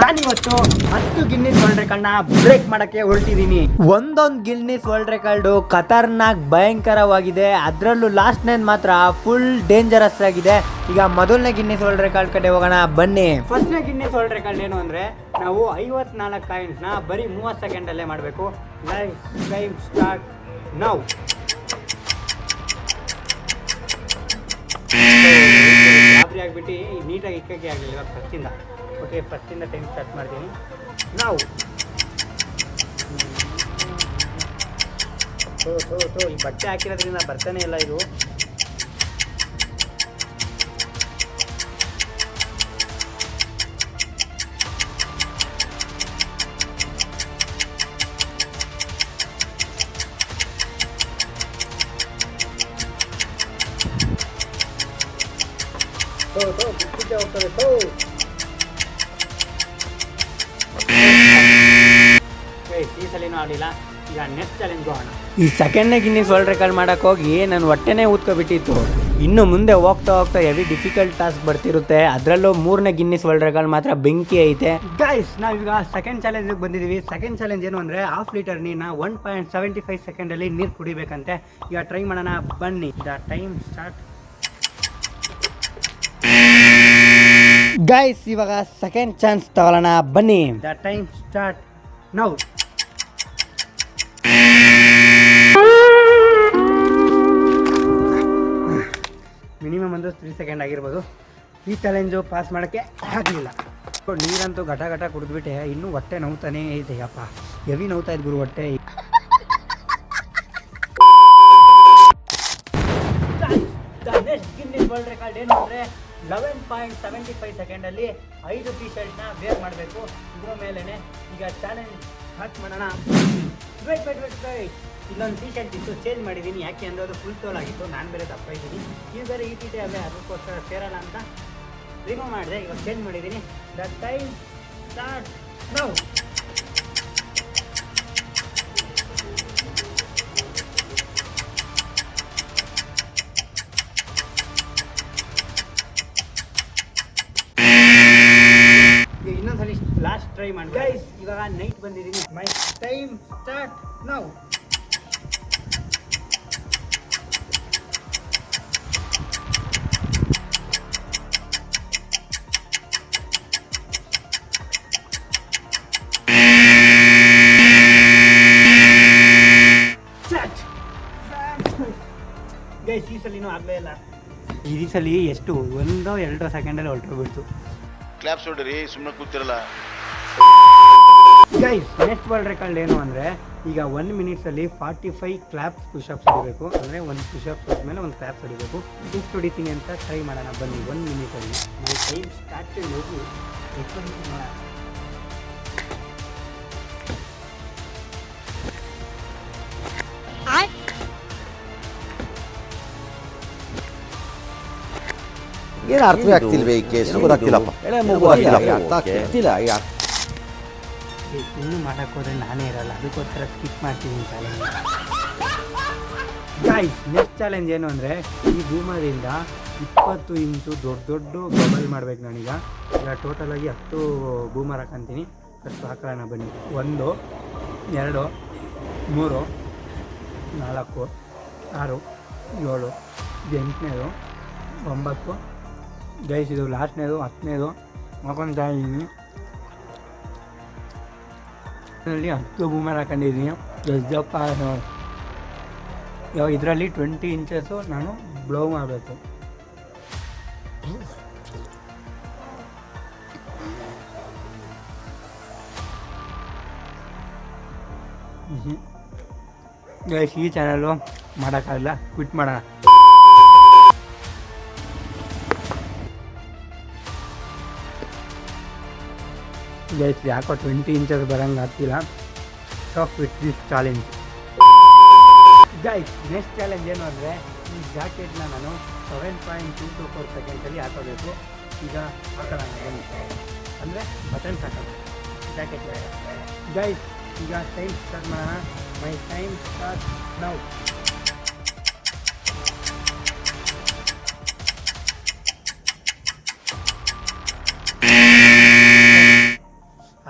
ನಾನಿವತ್ತು 10 Guinness world ರೆಕಾರ್ಡ್ನ break ಮಾಡಕ್ಕೆ ಹೊರಟಿದ್ದೀನಿ. ಒಂದೊಂದು ಗಿನ್ನಿಸ್ ವರ್ಲ್ಡ್ ರೆಕಾರ್ಡು ಖತರ್ನಾಕ್ ಭಯಂಕರವಾಗಿದೆ. ಅದರಲ್ಲೂ ಲಾಸ್ಟ್ನೇದು ಮಾತ್ರ ಫುಲ್ ಡೇಂಜರಸ್ ಆಗಿದೆ. ಈಗ ಮೊದಲನೇ ಗಿನ್ನಿಸ್ ವರ್ಲ್ಡ್ ರೆಕಾರ್ಡ್ ಕಡೆ ಹೋಗೋಣ ಬನ್ನಿ. ಫಸ್ಟ್ನೇ ಗಿನ್ನಿಸ್ ವರ್ಲ್ಡ್ ರೆಕಾರ್ಡ್ ಏನು ಅಂದರೆ ನಾವು 54 ಕಾಯಿನ್ಸ್ನ ಬರೀ 30 ಸೆಕೆಂಡಲ್ಲೇ ಮಾಡಬೇಕು. Time start now. ಗಾಬರಿ ಆಗಿಬಿಟ್ಟು ನೀಟಾಗಿ ಇಕ್ಕಕ್ಕೆ ಆಗಲಿಲ್ಲ ಇವಾಗ ಫಸ್ಟಿಂದ. ಓಕೆ, ಫಸ್ಟಿಂದ ಟೈಮ್ ಸ್ಟಾರ್ಟ್ ಮಾಡ್ತೀನಿ ನಾವು. ಈ ಬಟ್ಟೆ ಹಾಕಿರೋದ್ರಿಂದ ಬರ್ತಾನೆ ಇಲ್ಲ ಇದು. ಬಿಟ್ಟಿದ್ದೆ ಹೋಗ್ತದೆ. ಈ ಸಲಿನೂ ಆಡಿಲ್ಲ. ಈಗ ನೆಕ್ಸ್ಟ್ ಚಾಲೆಂಜ್ ಹೋಗೋಣ. ಈ ಸೆಕೆಂಡ್ನೇ ಗಿನ್ನಿಸ್ ವರ್ಲ್ಡ್ ರೆಕಾರ್ಡ್ ಮಾಡಕ್ಕೆ ಹೋಗಿ ನನ್ನ ಹೊಟ್ಟೆನೇ ಊದ್ಕೊಬಿಟ್ಟಿತ್ತು. ಇನ್ನು ಮುಂದೆ ಹೋಗ್ತಾ ಹೋಗ್ತಾ ಹೆವಿ ಡಿಫಿಕಲ್ಟ್ ಟಾಸ್ಕ್ ಬರ್ತಿರುತ್ತೆ. ಅದರಲ್ಲೂ 3ನೇ ಗಿನ್ನಿಸ್ ವರ್ಲ್ಡ್ ರೆಕಾರ್ಡ್ ಮಾತ್ರ ಬೆಂಕಿ ಐತೆ. ಗೈಸ್, ನಾವೀಗ ಸೆಕೆಂಡ್ ಚಾಲೆಂಜಿಗೆ ಬಂದಿದ್ದೀವಿ. ಸೆಕೆಂಡ್ ಚಾಲೆಂಜ್ ಏನು ಅಂದರೆ ½ ಲೀಟರ್ ನೀರನ್ನ 1.75 ಸೆಕೆಂಡಲ್ಲಿ ನೀರು ಕುಡಿಬೇಕಂತೆ. ಈಗ ಟ್ರೈ ಮಾಡೋಣ ಬನ್ನಿ. The time start. ಗೈಸ್, ಇವಾಗ ಸೆಕೆಂಡ್ ಚಾನ್ಸ್ ತಗೊಳ್ಳೋಣ ಬನ್ನಿ. The time start now. Minimum ಒಂದು 3 ಸೆಕೆಂಡ್ ಆಗಿರ್ಬೋದು. ಈ ಚಾಲೆಂಜು ಪಾಸ್ ಮಾಡೋಕ್ಕೆ ಆಗಲಿಲ್ಲ. ನೀರಂತೂ ಘಟ ಘಟ ಕುಡಿದ್ಬಿಟ್ಟೆ. ಇನ್ನೂ ಹೊಟ್ಟೆ ನೋವ್ತಾನೇ ಐತೆ. ಅಪ್ಪ ಹೆವಿ ನೋವ್ತಾ ಇದ್ದು ಗುರು ಹೊಟ್ಟೆ. ನೆಕ್ಸ್ಟ್ ಗಿನ್ನಿಸ್ ವರ್ಲ್ಡ್ ರೆಕಾರ್ಡ್ ಏನು ಅಂದರೆ 11.75 ಸೆಕೆಂಡಲ್ಲಿ 5 ಟೀ ಶರ್ಟ್ನ ವೇರ್ ಮಾಡಬೇಕು. ಇದ್ರ ಮೇಲೇ ಈಗ ಚಾಲೆಂಜ್ ಸ್ಟಾರ್ಟ್ ಮಾಡೋಣ. ವೇಟ್ ಇಲ್ಲೊಂದು ಟೀ ಶರ್ಟ್ ಇತ್ತು, ಚೇಂಜ್ ಮಾಡಿದ್ದೀನಿ. ಯಾಕೆ ಅಂದರೆ ಅದು ಫುಲ್ ತೋಲ್ ಆಗಿತ್ತು. ನಾನು ಬೇರೆ ದಪ್ಪ ಇದ್ದೀನಿ. ನೀವು ಬೇರೆ ಈ ಟೀಟೇ ಅಲ್ಲೇ, ಅದಕ್ಕೋಸ್ಕರ ಸೇರೋಣ ಅಂತ ರಿಮೂವ್ ಮಾಡಿದೆ. ಇವಾಗ ಚೇಂಜ್ ಮಾಡಿದ್ದೀನಿ. The time start now. ಇನ್ನೊಂದ್ಸಲಿ ಲಾಸ್ಟ್ ಟ್ರೈ ಮಾಡಿ. ಗೈಸ್, ಇವಾಗ ನೈಟ್ ಬಂದಿದ್ದೀನಿ. My time start now. Guys, ಈ ಸಲಿನೂ ಆಗಲೇ ಇಲ್ಲ. ಈ ಸಲ ಎಷ್ಟು 1-2 ಸೆಕೆಂಡಲ್ಲಿ ಹೊರಟೋಗ್ಬಿಡ್ತು. ಕ್ಲಾಪ್ಸ್ ಹೊಡ್ರಿ, ಸುಮ್ಮನೆ ಕೂತಿರಲ್ಲ. ಗೈಸ್, ನೆಕ್ಸ್ಟ್ ವರ್ಲ್ಡ್ ರೆಕಾರ್ಡ್ ಏನು ಅಂದರೆ ಈಗ 1 ಮಿನಿಟ್ಸಲ್ಲಿ 45 ಕ್ಲಾಪ್ಸ್ ಪುಷಪ್ಸ್ ಹೊಡಿಬೇಕು. ಅಂದರೆ ಒಂದು ಪುಷಪ್ಸ್ ಹೊಡೆದ್ಮೇಲೆ ಒಂದು ಕ್ಲಾಪ್ಸ್ ಹೊಡಿಬೇಕು. ಎಷ್ಟು ಹೊಡಿತೀನಿ ಅಂತ ಟ್ರೈ ಮಾಡೋಣ ಬನ್ನಿ. 1 ಮಿನಿಟಲ್ಲಿ ಮೈ ಟೈಮ್ ಸ್ಟಾರ್ಟ್ ಹೋಗು. ಎಷ್ಟು ನೋಡೋಣ. ಏನು ಅರ್ಥವೇ ಆಗ್ತಿಲ್ವೇ? ಈ ಕೇಸ್ ಗೊತ್ತಾಗ್ತಿಲ್ಲಪ್ಪ. ಇನ್ನೂ ಮಾಡೋಕ್ಕೆ ಹೋದ್ರೆ ನಾನೇ ಇರಲ್ಲ. ಅದಕ್ಕೋಸ್ಕರ ಸ್ಕಿಪ್ ಮಾಡ್ತೀನಿ ಚಾಲೆಂಜ್. ಗೈಸ್, ನೆಕ್ಸ್ಟ್ ಚಾಲೆಂಜ್ ಏನು ಅಂದರೆ ಈ ಬೂಮರಿಂದ 20 ಇಂಚು ದೊಡ್ಡ ಬಬಲ್ ಮಾಡ್ಬೇಕು ನಾನೀಗ. ಈಗ ಟೋಟಲಾಗಿ 10 ಬೂಮರ್ ಹಾಕಂತೀನಿ. ಫಸ್ಟ್ ಹಾಕೋಣ ಬನ್ನಿ. 1 2 3 4 6 7 8 9. ಗೈಸ್, ಇದು ಲಾಸ್ಟ್ನೇದು 10ನೇದು ಹಾಕೊತಾ ಇದ್ದೀನಿ. ಇದರಲ್ಲಿ 10 ಬೂಮರ್ ಹಾಕೊಂಡಿದ್ದೀನಿ. ದಪ್ಪ ಇವಾಗ ಇದರಲ್ಲಿ 20 ಇಂಚಸ್ಸು ನಾನು ಬ್ಲೋ ಮಾಡಬೇಕು. ಗೈಸ್, ಈ ಚಾನಲ್ಲು ಮಾಡೋಕ್ಕಾಗಲ್ಲ, ಕ್ವಿಟ್ ಮಾಡೋಣ. ಗೈಸ್, ಯಾಕೋ 20 ಇಂಚಸ್ ಬರೋಂಗೆ ಆಗ್ತಿಲ್ಲ. So quit this challenge. Guys, next challenge ಏನು ಅಂದರೆ ಈ ಜಾಕೆಟ್ನ ನಾನು 7.224 ಸೆಕೆಂಡ್ಸಲ್ಲಿ ಹಾಕೋಬೇಕು. ಈಗ ಹಾಕೋಣ ಬನ್ನಿ. ಅಂದರೆ ಬಟನ್ಸ್ ಹಾಕೋಣ ಜಾಕೆಟ್. ಗೈಸ್, ಈಗ ಟೈಮ್ ಸ್ಟಾರ್ಟ್ ಮಾಡೋಣ. ಮೈ ಟೈಮ್ ಸ್ಟಾರ್ಟ್ ನೌ.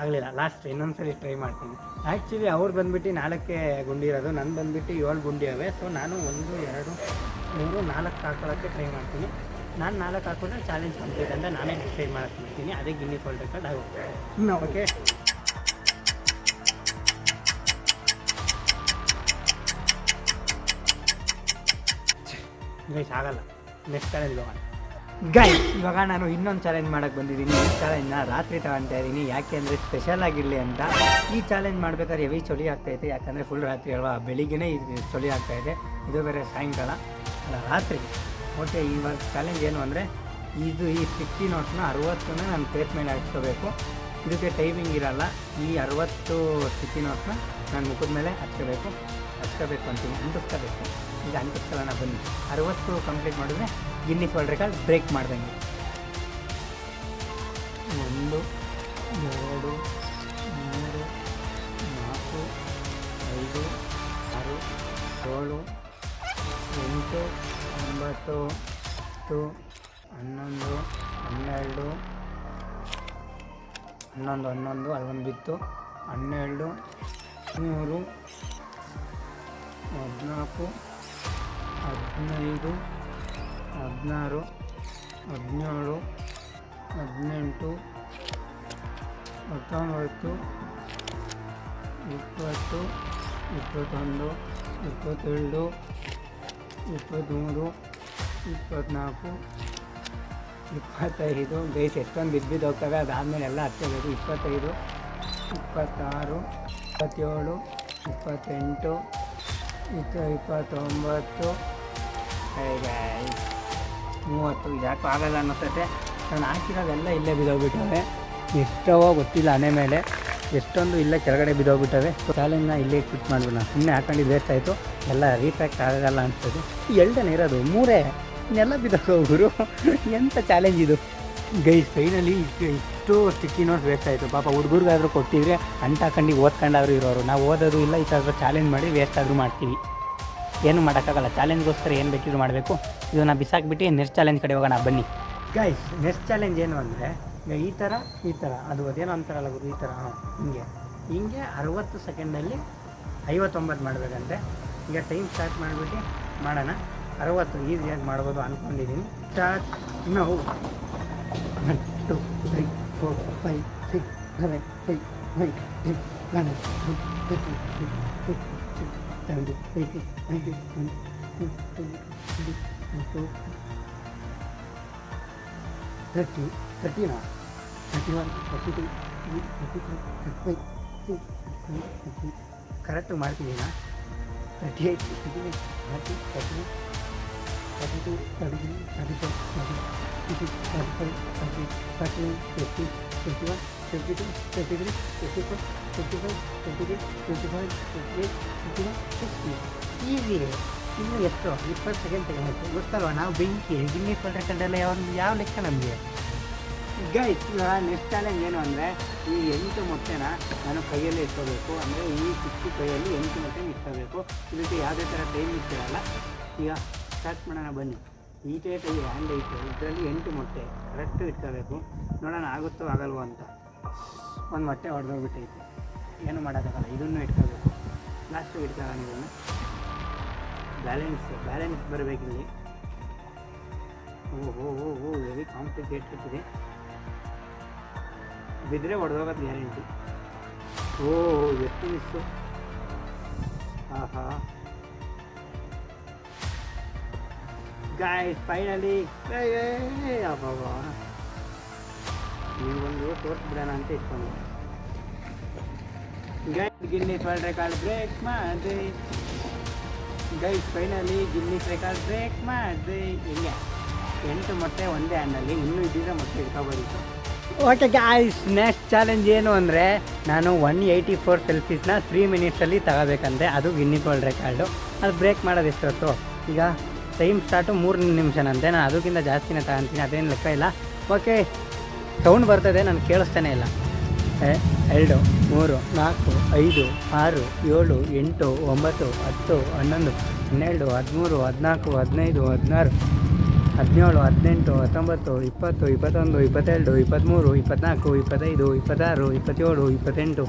ಆಗಲಿಲ್ಲ. ಲಾಸ್ಟ್ ಇನ್ನೊಂದ್ಸಲಿ ಟ್ರೈ ಮಾಡ್ತೀನಿ. ಆ್ಯಕ್ಚುಲಿ ಅವ್ರು ಬಂದುಬಿಟ್ಟು 4ಕ್ಕೆ ಗುಂಡಿ ಇರೋದು, ನಾನು ಬಂದುಬಿಟ್ಟು 7 ಗುಂಡಿ ಅವೆ. ಸೊ ನಾನು 1 2 3 4 ಹಾಕೊಳ್ಳೋಕ್ಕೆ ಟ್ರೈ ಮಾಡ್ತೀನಿ. ನಾನು 4 ಹಾಕೊಂಡ್ರೆ ಚಾಲೆಂಜ್ ಕಂಪ್ಲೀಟ್ ಅಂತ ನಾನೇ ಡಿಸೈಡ್ ಮಾಡ್ತೀನಿ. ಅದೇ ಗಿನ್ನಿಸ್ ವರ್ಲ್ಡ್ ರೆಕಾರ್ಡ್ ಆಗುತ್ತೆ. ಓಕೆ, ಗೈಸ್ ಆಗಲ್ಲ. ನೆಕ್ಸ್ಟ್ ಚಾಲೆಂಜ್ ಹೋಗೋಣ. ಗೈಸ್ ಇವಾಗ ನಾನು ಇನ್ನೊಂದು ಚಾಲೆಂಜ್ ಮಾಡೋಕ್ಕೆ ಬಂದಿದ್ದೀನಿ. ಈ ಚಾಲೆಂಜ್ನ ರಾತ್ರಿ ತಗೊಳ್ತಾ ಇದ್ದೀನಿ, ಯಾಕೆ ಅಂದರೆ ಸ್ಪೆಷಲ್ ಆಗಿರಲಿ ಅಂತ. ಈ ಚಾಲೆಂಜ್ ಮಾಡ್ಬೇಕಾದ್ರೆ ಹೆವಿ ಚಳಿ ಆಗ್ತಾಯಿದೆ, ಯಾಕಂದರೆ ಫುಲ್ ರಾತ್ರಿ ಅಲ್ವಾ, ಬೆಳಿಗ್ಗೆನೇ ಇದು ಚಳಿ ಆಗ್ತಾಯಿದೆ. ಇದು ಬೇರೆ ಸಾಯಂಕಾಲ ಅಲ್ಲ, ರಾತ್ರಿ. ಓಕೆ, ಇವಾಗ ಚಾಲೆಂಜ್ ಏನು ಅಂದರೆ ಈ 60 ನೋಟ್ಸ್ನ 60ನ ನಾನು ಫೇಸ್ ಮೇಲೆ ಹಾಕ್ಕೋಬೇಕು. ಇದಕ್ಕೆ ಟೈಮಿಂಗ್ ಇರಲ್ಲ. ಈ 60 60 ನೋಟ್ಸ್ನ ನಾನು ಮುಖದ ಮೇಲೆ ಹಚ್ಕೋಬೇಕು ಅಂತೀನಿ, ಅಂಟಿಸ್ಕೋಬೇಕು. ಈಗ ಅಂಟಿಸ್ಕೊಳ್ಳೋಣ ಬನ್ನಿ. 60 ಕಂಪ್ಲೀಟ್ ಮಾಡಿದ್ರೆ ಗಿನ್ನಿಸ್ ವರ್ಲ್ಡ್ ರೆಕಾರ್ಡ್ ಬ್ರೇಕ್ ಮಾಡ್ದಂಗೆ. 1 2 3 4 5 6 7 8 9 10 11 12 11 ಅಲ್ಲೊಂದು ಬಿತ್ತು, 12 13 14 15 16 17 18 19 20 21 22 23 24 25. ಗೈಸ್ ಎಷ್ಟೊಂದು ಬಿದ್ದು ಹೋಗ್ತವೆ, ಅದಾದಮೇಲೆ ಎಲ್ಲ ಹಚ್ಚಬೇಕು. 25 26 27 28 29 30. ಯಾಕೋ ಆಗಲ್ಲ ಅನ್ನಿಸ್ತೈತೆ. ನಾನು ಹಾಕಿರೋದೆಲ್ಲ ಇಲ್ಲೇ ಬಿದ್ದೋಗ್ಬಿಟ್ಟವೆ. ಎಷ್ಟವೋ ಗೊತ್ತಿಲ್ಲ, ಹಣೆ ಮೇಲೆ ಎಷ್ಟೊಂದು ಇಲ್ಲೇ ಕೆಳಗಡೆ ಬಿದ್ದೋಗ್ಬಿಟ್ಟವೆ. ಚಾಲೆಂಜ್ನ ಇಲ್ಲೇ ಕ್ವಿಟ್ ಮಾಡಿಬಿಡೋಣ. ಸುಮ್ಮನೆ ಹಾಕೊಂಡಿದ್ದು ವೇಸ್ಟ್ ಆಯಿತು. ಎಲ್ಲ ರೀಪ್ಯಾಕ್ಟ್ ಆಗಲ್ಲ ಅನಿಸ್ತದೆ. ಎರಡನೇ ಇರೋದು 3 ಇನ್ನೆಲ್ಲ ಬಿದ್ದೋಗೋರು. ಎಂಥ ಚಾಲೆಂಜ್ ಇದು ಗೈಸ್. ಫೈನಲಿ ಇಷ್ಟು ಸ್ಟಿಕ್ಕಿ ನೋಟ್ಸ್ ವೇಸ್ಟ್ ಆಯಿತು. ಪಾಪ ಹುಡುಗರಿಗಾದರೂ ಕೊಟ್ಟಿದ್ರೆ ಅಂಟಾಕೊಂಡು ಓದ್ಕೊಂಡಾದ್ರೂ ಇರೋರು. ನಾವು ಓದೋದು ಇಲ್ಲ, ಈ ಥರ ಚಾಲೆಂಜ್ ಮಾಡಿ ವೇಸ್ಟ್ ಆದರೂ ಮಾಡ್ತೀವಿ. ಏನು ಮಾಡೋಕ್ಕಾಗಲ್ಲ. ಚಾಲೆಂಜ್ಗೋಸ್ಕರ ಏನು ಬೇಕಿದ್ರು ಮಾಡಬೇಕು. ಇದನ್ನು ಬಿಸಾಕ್ಬಿಟ್ಟು ನೆಕ್ಸ್ಟ್ ಚಾಲೆಂಜ್ ಕಡೆ ಹೋಗೋಣ ಬನ್ನಿ. ಗೈಸ್ ನೆಕ್ಸ್ಟ್ ಚಾಲೆಂಜ್ ಏನು ಅಂದರೆ ಈ ಥರ ಅದು ಅದೇನೋ ಅಂತಾರಲ್ಲ ಗುರು, ಈ ಥರ ಹಿಂಗೆ 60 ಸೆಕೆಂಡಲ್ಲಿ 59 ಮಾಡಬೇಕಂತೆ. ಈಗ ಟೈಮ್ ಸ್ಟಾರ್ಟ್ ಮಾಡಿಬಿಟ್ಟು ಮಾಡೋಣ. 60 ಈಸಿಯಾಗಿ ಮಾಡ್ಬೋದು ಅಂದ್ಕೊಂಡಿದ್ದೀನಿ. ಸ್ಟಾರ್ಟ್ ನಾವು 1 2 3 4 5 6 7 8 9 10 11 12 13 14 15 16 17 18 19 20 31 32 33 34 ಕರೆಕ್ಟು ಮಾಡ್ತಿದ್ದೀನಾ? 38 39 40 41 42 33 34 35 36 37 38 39 40 41 42 23 24 25 26 27 28 29 ಈಸಿ. ಇನ್ನು ಎಷ್ಟು 20 ಸೆಕೆಂಡ್ ತೆಗೆದು ಗೊತ್ತಲ್ವ, ನಾವು ಬೆಂಕಿ ಗಿನ್ನಿಸ್ ವರ್ಲ್ಡ್ ರೆಕಾರ್ಡೆಲ್ಲ ಯಾವ ಲೆಕ್ಕ ನಮಗೆ. ಗೈಸ್ ನೆಕ್ಸ್ಟ್ ಚಾಲೆಂಜ್ ಏನು ಅಂದರೆ ಈ 8 ಮೊಟ್ಟೆನ ನಾನು ಕೈಯಲ್ಲಿ ಇಟ್ಕೋಬೇಕು. ಅಂದರೆ ಈ ಚಿಕ್ಕ ಕೈಯಲ್ಲಿ 8 ಮೊಟ್ಟೆ ಇಟ್ಕೋಬೇಕು. ಇದಕ್ಕೆ ಯಾವುದೇ ಥರ ಟೈಮ್ ಇಟ್ಟಿರಲ್ಲ. ಈಗ ಸ್ಟಾರ್ಟ್ ಮಾಡೋಣ ಬನ್ನಿ. ಈಟೇ ಕೈ ಹ್ಯಾಂಡ್ ಐತೆ, ಇದರಲ್ಲಿ 8 ಮೊಟ್ಟೆ ಕರೆಕ್ಟು ಇಟ್ಕೋಬೇಕು. ನೋಡೋಣ ಆಗುತ್ತೋ ಆಗಲ್ವೋ ಅಂತ. ಒಂದು ಮೊಟ್ಟೆ ಹೊಡೆದೋಗ್ಬಿಟ್ಟೈತೆ, ಏನು ಮಾಡೋಕ್ಕಾಗಲ್ಲ. ಇದನ್ನು ಇಟ್ಕೋಬೇಕು. ಲಾಸ್ಟು ಇಟ್ಕೊಳ್ಳೋಣ. ಇದನ್ನು ಬ್ಯಾಲೆನ್ಸ್ ಬರಬೇಕಿಲ್ಲಿ. ಓ ವೆರಿ ಕಾಂಪ್ಲಿಕೇಟೆಡ್ ಇದೆ. ಬಿದ್ದರೆ ಹೊಡೆದೋಗೋದು ಗ್ಯಾರಂಟಿ. ಎಷ್ಟು ಮಿಸ್ಸು. ಆಹಾ ಗಾಯ್ಸ್ ಫೈನಲಿ ಅಬ್ಬಾ ನೀವೊಂದು ತೋರಿಸ್ಬಿಡೋಣ ಅಂತ ಇಟ್ಕೊಂಡು ಗಿನ್ನಿಸ್ ವರ್ಲ್ಡ್ ರೆಕಾರ್ಡ್ ಬ್ರೇಕ್ ಮಾಡಿದೆ. Guys finally Guinness record break ಮಾಡಿದೆ. ಹಿಂಗೆ 8 ಮೊಟ್ಟೆ ಒಂದೇ ಹಣ್ಣಲ್ಲಿ, ಇನ್ನೂ ಇದ್ದಿದ್ರೆ ಮೊಟ್ಟೆ ಇಟ್ಕೊಬೋದಿತ್ತು. ಓಕೆ ಗಾಯ್ಸ್ ನೆಕ್ಸ್ಟ್ ಚಾಲೆಂಜ್ ಏನು ಅಂದರೆ ನಾನು 184 ಸೆಲ್ಫೀಸ್ನ 3 ಮಿನಿಟ್ಸಲ್ಲಿ ತಗೋಬೇಕಂತೆ. ಅದು ಗಿನ್ನಿಸ್ ವರ್ಲ್ಡ್ ರೆಕಾರ್ಡು. ಅದು ಬ್ರೇಕ್ ಮಾಡೋದು ಎಷ್ಟೊತ್ತು. ಈಗ ಟೈಮ್ ಸ್ಟಾರ್ಟು 3 ನಿಮಿಷನಂತೆ. ನಾನು ಅದಕ್ಕಿಂತ ಜಾಸ್ತಿನೇ ತಗೊಂತೀನಿ, ಅದೇನು ಲೆಕ್ಕ ಇಲ್ಲ. ಓಕೆ ಸೌಂಡ್ ಬರ್ತದೆ, ನಾನು ಕೇಳಿಸ್ತಾನೆ ಇಲ್ಲ. 2 3 4 5 6 7 8 9 10 11 12 13 14 15 16 17 18 19 20 21 22 23 24 25 26 27 28 30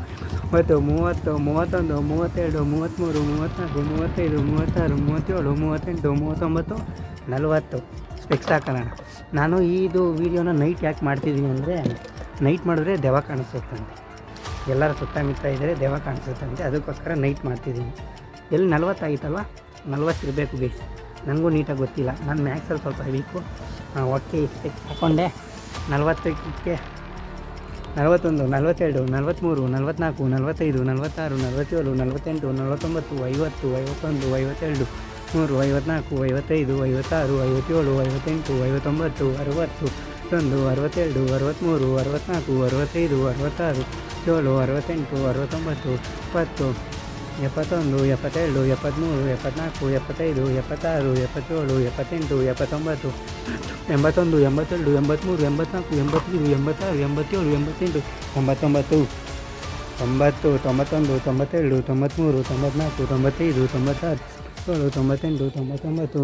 31 32 33 34 35 36 37 38 39 40 ಸ್ಪೆಕ್ಸ್ ಹಾಕೋಣ. ನಾನು ಇದು ವೀಡಿಯೋನ ನೈಟ್ ಯಾಕೆ ಮಾಡ್ತಿದ್ದೀನಿ ಅಂದರೆ ನೈಟ್ ಮಾಡಿದ್ರೆ ದೆವ್ವ ಕಾಣಿಸುತ್ತಂತೆ, ಎಲ್ಲರ ಸುತ್ತಮುತ್ತ ಇದ್ದರೆ ದೆವ್ವ ಕಾಣಿಸುತ್ತಂತೆ, ಅದಕ್ಕೋಸ್ಕರ ನೈಟ್ ಮಾಡ್ತಿದ್ದೀನಿ. ಎಲ್ಲಿ 40 ಆಗಿತ್ತಲ್ವ, 40 ಇರಬೇಕು ಬೇಸ್, ನನಗೂ ನೀಟಾಗಿ ಗೊತ್ತಿಲ್ಲ, ನಾನು ಮ್ಯಾಕ್ಸಲ್ಲಿ ಸ್ವಲ್ಪ ವೀಕು. ಓಕೆ ಸ್ಪೆಕ್ಸ್ ಹಾಕ್ಕೊಂಡೆ. 40ಕ್ಕೆ 41 42 43 44 45 46 47 48 49 50 51 52 3 54 55 56 57 58 59 60 61 62 63 64 65 66 7 68 69 20 71 72 73 74 75 76 77 78 79 81 82 83 84 85 86 87 88 89 90 91 92 93 94 95 96 7 98 99 100 102 103 104 105 106 7 108 109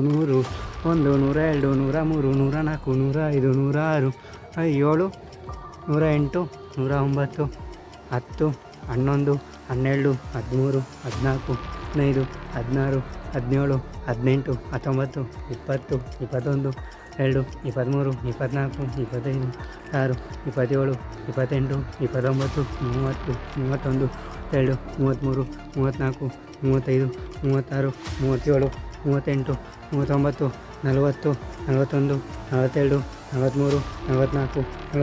10 11 12 13 14 15 16 17 18 19 20 21 2 23 24 25 6 27 28 29 30 31 2 33 34 35 36 37 38 39 40 41 42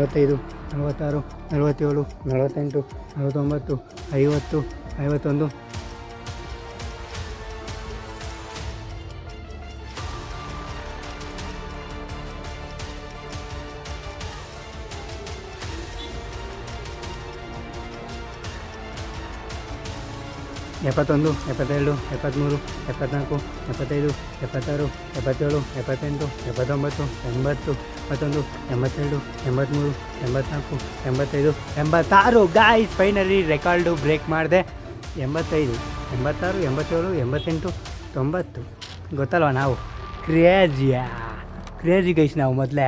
43 44 45 46 47 48 49 50 51 71 72 73 74 75 76 77 78 79 80 81 82 83 84 85 86 ಗಾಯ್ಸ್ ಫೈನಲಿ ರೆಕಾರ್ಡು ಬ್ರೇಕ್ ಮಾಡಿದೆ. 85 86 87 88 90 ಗೊತ್ತಲ್ವ ನಾವು ಕ್ರೇಜಿ ಗೈಸ್ ನಾವು ಮೊದಲೇ